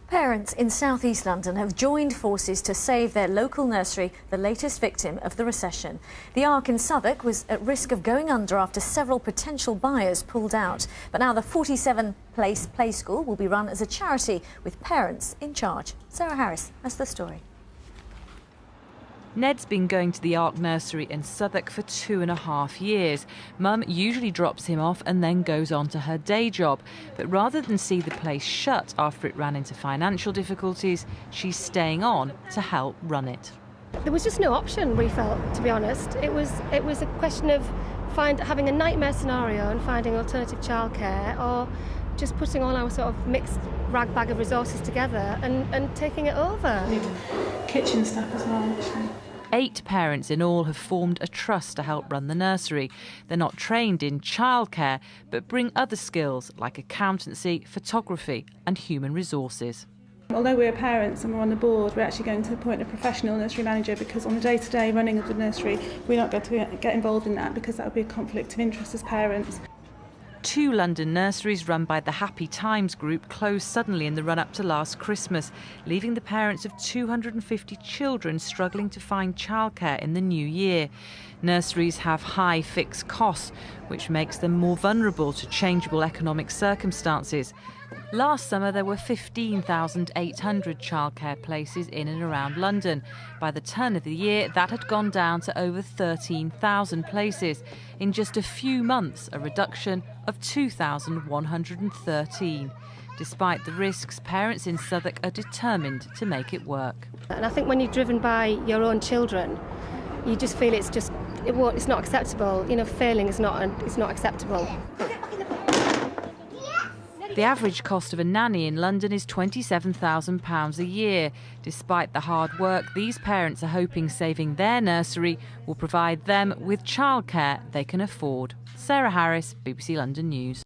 Parents in South East London have joined forces to save their local nursery, the latest victim of the recession. The Ark in Southwark was at risk of going under after several potential buyers pulled out. But now the 47-place play school will be run as a charity with parents in charge. Sarah Harris has the story. Ned's been going to the Ark Nursery in Southwark for 2.5 years. Mum usually drops him off and then goes on to her day job. But rather than see the place shut after it ran into financial difficulties, she's staying on to help run it. There was just no option, we felt, to be honest. It was a question of having a nightmare scenario and finding alternative childcare, or just putting all our sort of mixed rag bag of resources together and taking it over. We need kitchen staff as well, actually. 8 parents in all have formed a trust to help run the nursery. They're not trained in childcare, but bring other skills like accountancy, photography and human resources. Although we're parents and we're on the board, we're actually going to appoint a professional nursery manager, because on the day-to-day running of the nursery, we're not going to get involved in that, because that would be a conflict of interest as parents. 2 London nurseries run by the Happy Times group closed suddenly in the run-up to last Christmas, leaving the parents of 250 children struggling to find childcare in the new year. Nurseries have high fixed costs, which makes them more vulnerable to changeable economic circumstances. Last summer there were 15,800 childcare places in and around London. By the turn of the year, that had gone down to over 13,000 places. In just a few months, a reduction of 2,113. Despite the risks, parents in Southwark are determined to make it work. And I think when you're driven by your own children, you just feel it's not acceptable. You know, failing is not acceptable. The average cost of a nanny in London is £27,000 a year. Despite the hard work, these parents are hoping saving their nursery will provide them with childcare they can afford. Sarah Harris, BBC London News.